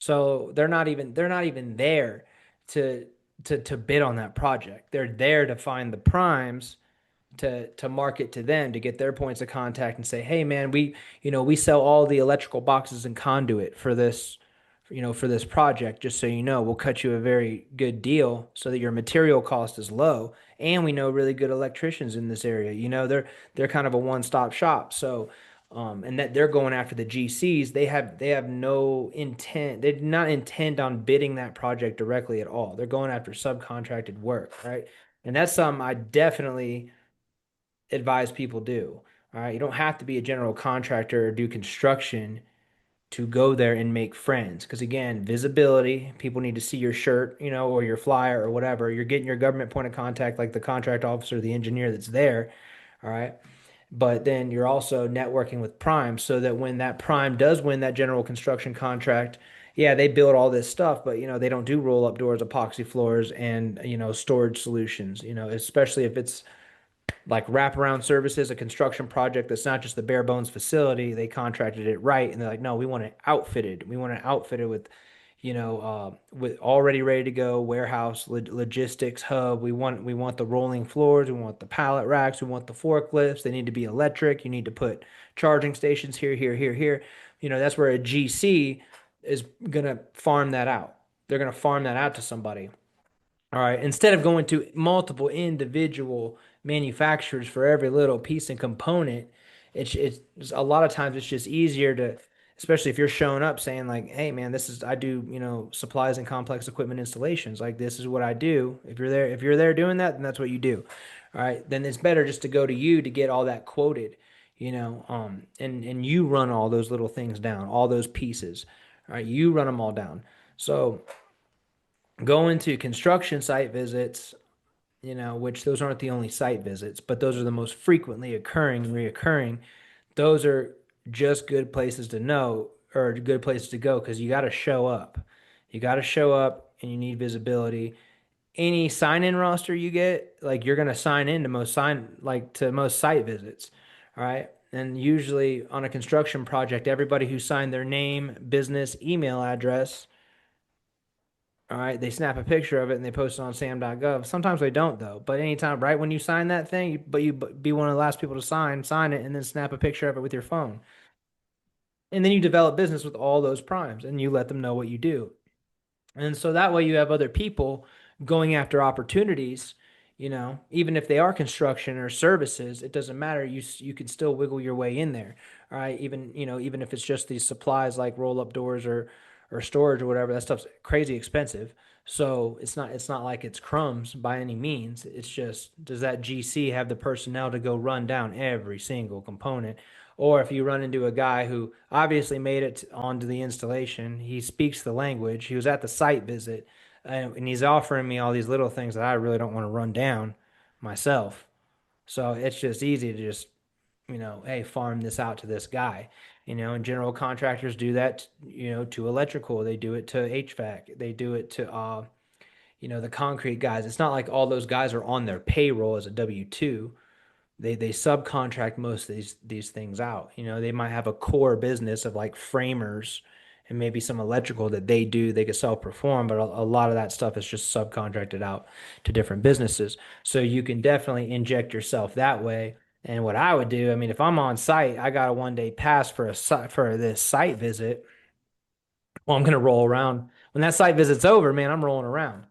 So they're not even there to to bid on that project. They're there to find the primes to market to them to get their points of contact and say, "Hey man, we sell all the electrical boxes and conduit for this, for this project. Just so you know, we'll cut you a very good deal so that your material cost is low, and we know really good electricians in this area. They're kind of a one-stop shop. So and that they're going after the GCs. They have no intent. They did not intend on bidding that project directly at all. They're going after subcontracted work, right? And that's something I definitely advise people do. All right. You don't have to be a general contractor or do construction to go there and make friends. Because again, visibility, people need to see your shirt, or your flyer or whatever. You're getting your government point of contact, like the contract officer, the engineer that's there. All right. But then you're also networking with prime so that when that prime does win that general construction contract, yeah, they build all this stuff, but they don't do roll up doors, epoxy floors, and storage solutions. Especially if it's like wraparound services, a construction project that's not just the bare bones facility. They contracted it right, and they're like, no, we want it outfitted. We want it outfitted with, with already ready to go warehouse logistics hub. We want the rolling floors. We want the pallet racks. We want the forklifts. They need to be electric. You need to put charging stations here, here, here, here. That's where a GC is gonna farm that out. They're gonna farm that out to somebody. All right. Instead of going to multiple individual manufacturers for every little piece and component, it's a lot of times it's just easier to, especially if you're showing up saying like, "Hey man, I do, supplies and complex equipment installations. Like this is what I do." If you're there doing that, then that's what you do. All right. Then it's better just to go to you to get all that quoted, and you run all those little things down, all those pieces. All right. You run them all down. So going to construction site visits, which those aren't the only site visits, but those are the most frequently occurring, reoccurring. Those are just good places to know or good places to go because you got to show up. You got to show up and you need visibility. Any sign-in roster you get, like you're gonna sign in to most site visits. All right. And usually on a construction project, everybody who signed their name, business, email address. All right, they snap a picture of it and they post it on sam.gov. Sometimes they don't though. But anytime, right when you sign that thing, but you be one of the last people to sign it, and then snap a picture of it with your phone. And then you develop business with all those primes and you let them know what you do. And so that way you have other people going after opportunities, even if they are construction or services, it doesn't matter. You can still wiggle your way in there. All right, even if it's just these supplies like roll up doors or storage or whatever, that stuff's crazy expensive. So it's not like it's crumbs by any means. It's just, does that GC have the personnel to go run down every single component? Or if you run into a guy who obviously made it onto the installation, he speaks the language, he was at the site visit, and he's offering me all these little things that I really don't want to run down myself. So it's just easy to just, hey, farm this out to this guy. And general contractors do that, to electrical, they do it to HVAC, they do it to, the concrete guys. It's not like all those guys are on their payroll as a W-2. They subcontract most of these things out. They might have a core business of like framers and maybe some electrical that they could self-perform, but a lot of that stuff is just subcontracted out to different businesses. So you can definitely inject yourself that way. And what I would do, I mean, if I'm on site, I got a 1 day pass for this site visit. Well, I'm gonna roll around. When that site visit's over, man, I'm rolling around.